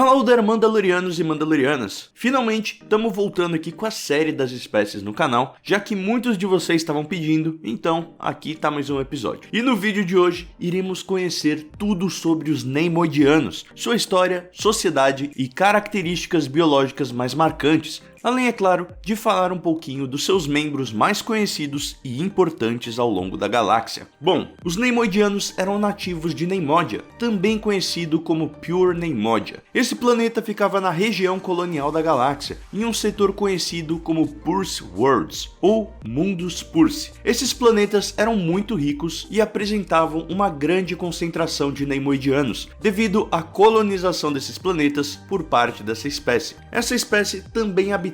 Hello there, Mandalorianos e Mandalorianas! Finalmente, estamos voltando aqui com a série das espécies no canal, já que muitos de vocês estavam pedindo, então aqui tá mais um episódio. E no vídeo de hoje, iremos conhecer tudo sobre os Neimoidianos, sua história, sociedade e características biológicas mais marcantes, além, é claro, de falar um pouquinho dos seus membros mais conhecidos e importantes ao longo da galáxia. Bom, os Neimoidianos eram nativos de Neimoidia, também conhecido como Pure Neimoidia. Esse planeta ficava na região colonial da galáxia, em um setor conhecido como Purse Worlds, ou Mundos Purse. Esses planetas eram muito ricos e apresentavam uma grande concentração de Neimoidianos, devido à colonização desses planetas por parte dessa espécie. Essa espécie também habitava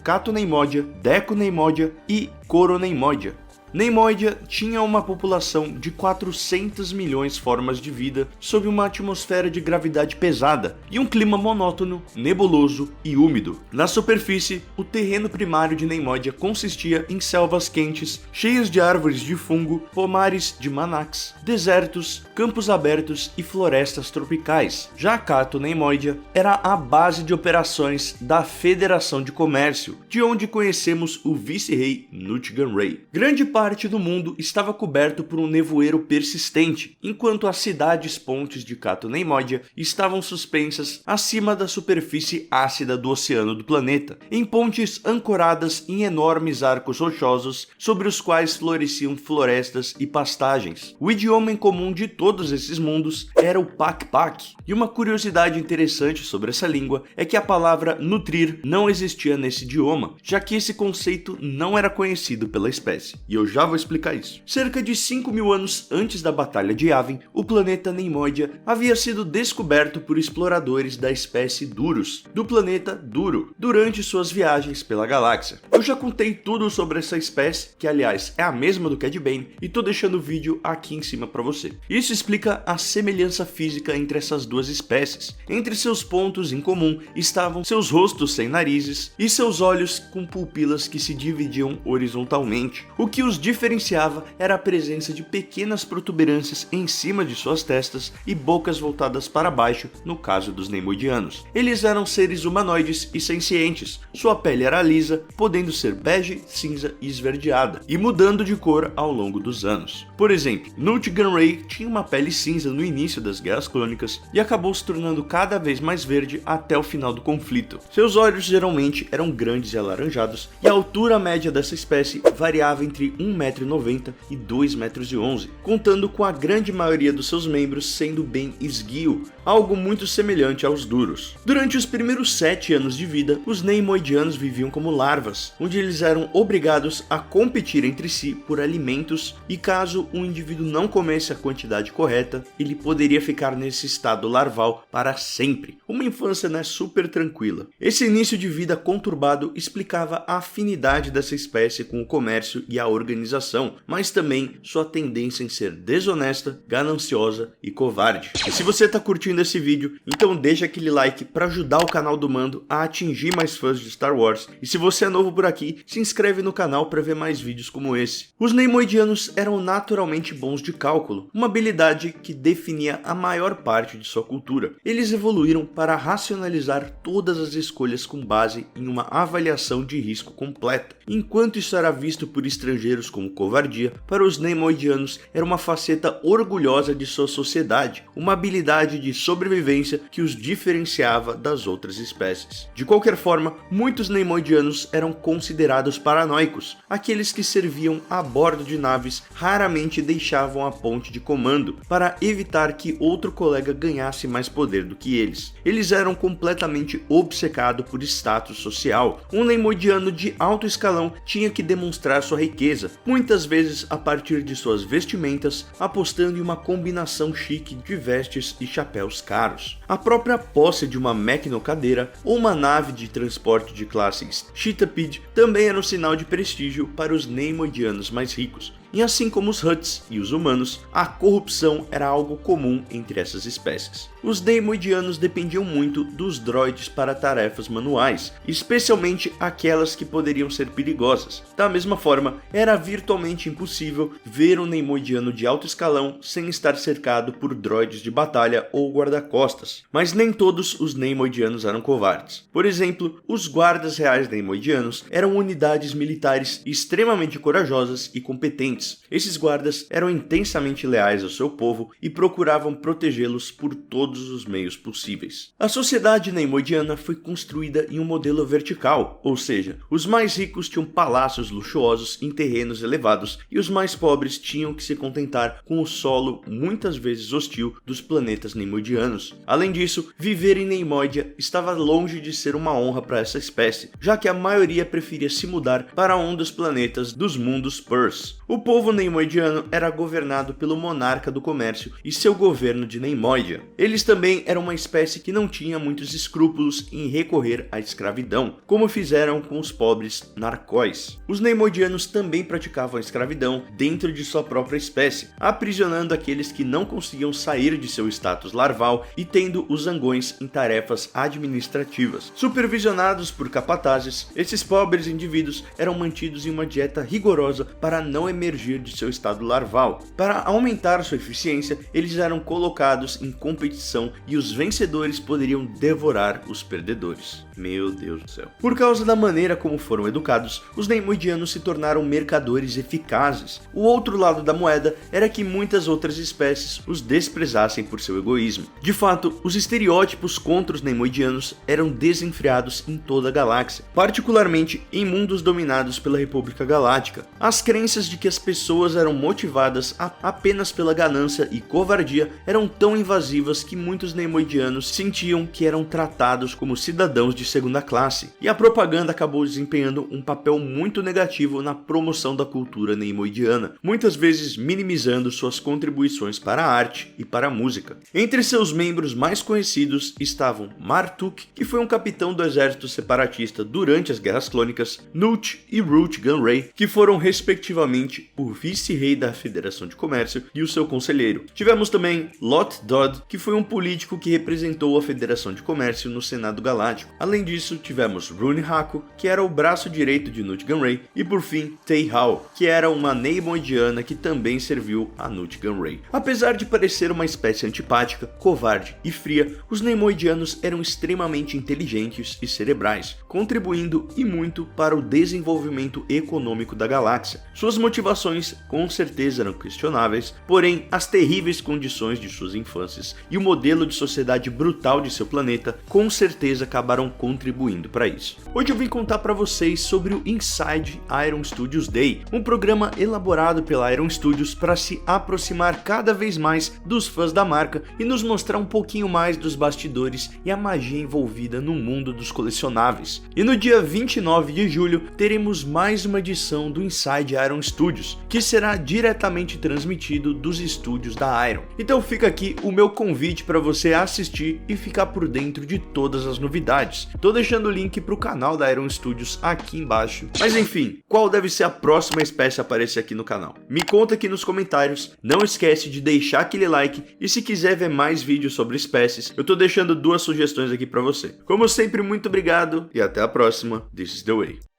Cato Neimoidia, Deco Neimoidia e Coro Neimoidia. Neimoidia tinha uma população de 400 milhões de formas de vida sob uma atmosfera de gravidade pesada e um clima monótono, nebuloso e úmido. Na superfície, o terreno primário de Neimoidia consistia em selvas quentes, cheias de árvores de fungo, pomares de manax, desertos, campos abertos e florestas tropicais. Já Cato Neimoidia era a base de operações da Federação de Comércio, de onde conhecemos o vice-rei Nutgan Ray. Grande parte do mundo estava coberto por um nevoeiro persistente, enquanto as cidades-pontes de Cato Neimoidia estavam suspensas acima da superfície ácida do oceano do planeta, em pontes ancoradas em enormes arcos rochosos sobre os quais floresciam florestas e pastagens. O idioma em comum de todos esses mundos era o Pak-Pak, e uma curiosidade interessante sobre essa língua é que a palavra nutrir não existia nesse idioma, já que esse conceito não era conhecido pela espécie, e eu já vou explicar isso. Cerca de 5.000 anos antes da Batalha de Yavin, o planeta Neimoidia havia sido descoberto por exploradores da espécie Duros, do planeta Duro, durante suas viagens pela galáxia. Eu já contei tudo sobre essa espécie, que aliás é a mesma do Cad Bane, e tô deixando o vídeo aqui em cima para você. Isso explica a semelhança física entre essas duas espécies. Entre seus pontos em comum estavam seus rostos sem narizes e seus olhos com pupilas que se dividiam horizontalmente. O que os diferenciava era a presença de pequenas protuberâncias em cima de suas testas e bocas voltadas para baixo, no caso dos Neimoidianos. Eles eram seres humanoides e sencientes, sua pele era lisa, podendo ser bege, cinza e esverdeada, e mudando de cor ao longo dos anos. Por exemplo, Nutgan Ray tinha uma pele cinza no início das Guerras Clônicas e acabou se tornando cada vez mais verde até o final do conflito. Seus olhos geralmente eram grandes e alaranjados, e a altura média dessa espécie variava entre 1,90 m e 2,11 m, contando com a grande maioria dos seus membros sendo bem esguio, algo muito semelhante aos Duros. Durante os primeiros 7 anos de vida, os Neimoidianos viviam como larvas, onde eles eram obrigados a competir entre si por alimentos, e caso um indivíduo não comesse a quantidade correta, ele poderia ficar nesse estado larval para sempre. Uma infância, super tranquila. Esse início de vida conturbado explicava a afinidade dessa espécie com o comércio e a organização, mas também sua tendência em ser desonesta, gananciosa e covarde. E se você tá curtindo esse vídeo, então deixa aquele like para ajudar o canal do Mando a atingir mais fãs de Star Wars, e se você é novo por aqui, se inscreve no canal para ver mais vídeos como esse. Os Neimoidianos eram naturalmente bons de cálculo, uma habilidade que definia a maior parte de sua cultura. Eles evoluíram para racionalizar todas as escolhas com base em uma avaliação de risco completa. Enquanto isso era visto por estrangeiros como covardia, para os Neimoidianos era uma faceta orgulhosa de sua sociedade, uma habilidade de sobrevivência que os diferenciava das outras espécies. De qualquer forma, muitos Neimoidianos eram considerados paranoicos. Aqueles que serviam a bordo de naves raramente deixavam a ponte de comando para evitar que outro colega ganhasse mais poder do que eles. Eles eram completamente obcecados por status social. Um Neimoidiano de alto escalão tinha que demonstrar sua riqueza, muitas vezes a partir de suas vestimentas, apostando em uma combinação chique de vestes e chapéus caros. A própria posse de uma mecnocadeira ou uma nave de transporte de classe Cheetapid também era um sinal de prestígio para os Neimoidianos mais ricos. E assim como os Hutts e os humanos, a corrupção era algo comum entre essas espécies. Os Neimoidianos dependiam muito dos droides para tarefas manuais, especialmente aquelas que poderiam ser perigosas. Da mesma forma, era virtualmente impossível ver um Neimoidiano de alto escalão sem estar cercado por droides de batalha ou guarda-costas. Mas nem todos os Neimoidianos eram covardes. Por exemplo, os guardas reais Neimoidianos eram unidades militares extremamente corajosas e competentes. Esses guardas eram intensamente leais ao seu povo e procuravam protegê-los por todos os meios possíveis. A sociedade neimoidiana foi construída em um modelo vertical, ou seja, os mais ricos tinham palácios luxuosos em terrenos elevados e os mais pobres tinham que se contentar com o solo muitas vezes hostil dos planetas neimoidianos. Além disso, viver em Neimoidia estava longe de ser uma honra para essa espécie, já que a maioria preferia se mudar para um dos planetas dos mundos Purs. O povo neimoidiano era governado pelo monarca do comércio e seu governo de Neimoidia. Eles também eram uma espécie que não tinha muitos escrúpulos em recorrer à escravidão, como fizeram com os pobres narcóis. Os Neimoidianos também praticavam a escravidão dentro de sua própria espécie, aprisionando aqueles que não conseguiam sair de seu status larval e tendo os zangões em tarefas administrativas. Supervisionados por capatazes, esses pobres indivíduos eram mantidos em uma dieta rigorosa para não emergir de seu estado larval. Para aumentar sua eficiência, eles eram colocados em competição e os vencedores poderiam devorar os perdedores. Meu Deus do céu. Por causa da maneira como foram educados, os Neimoidianos se tornaram mercadores eficazes. O outro lado da moeda era que muitas outras espécies os desprezassem por seu egoísmo. De fato, os estereótipos contra os Neimoidianos eram desenfreados em toda a galáxia, particularmente em mundos dominados pela República Galáctica. As crenças de que as pessoas eram motivadas apenas pela ganância e covardia eram tão invasivas que muitos Neimoidianos sentiam que eram tratados como cidadãos de segunda classe, e a propaganda acabou desempenhando um papel muito negativo na promoção da cultura neimoidiana, muitas vezes minimizando suas contribuições para a arte e para a música. Entre seus membros mais conhecidos estavam Martuk, que foi um capitão do exército separatista durante as Guerras Clônicas, Nute e Root Gunray, que foram respectivamente o vice-rei da Federação de Comércio e o seu conselheiro. Tivemos também Lot Dodd, que foi um político que representou a Federação de Comércio no Senado Galáctico. Além disso, tivemos Rune Haku, que era o braço direito de Nute Gunray, e por fim, Tei Hao, que era uma Neimoidiana que também serviu a Nute Gunray. Apesar de parecer uma espécie antipática, covarde e fria, os Neimoidianos eram extremamente inteligentes e cerebrais, contribuindo e muito para o desenvolvimento econômico da galáxia. Suas motivações com certeza eram questionáveis, porém as terríveis condições de suas infâncias e o modelo de sociedade brutal de seu planeta com certeza acabaram contribuindo para isso. Hoje eu vim contar para vocês sobre o Inside Iron Studios Day, um programa elaborado pela Iron Studios para se aproximar cada vez mais dos fãs da marca e nos mostrar um pouquinho mais dos bastidores e a magia envolvida no mundo dos colecionáveis. E no dia 29 de julho teremos mais uma edição do Inside Iron Studios, que será diretamente transmitido dos estúdios da Iron. Então fica aqui o meu convite para você assistir e ficar por dentro de todas as novidades. Tô deixando o link pro canal da Iron Studios aqui embaixo. Mas enfim, qual deve ser a próxima espécie a aparecer aqui no canal? Me conta aqui nos comentários, não esquece de deixar aquele like e se quiser ver mais vídeos sobre espécies, eu tô deixando duas sugestões aqui pra você. Como sempre, muito obrigado e até a próxima. This is the way.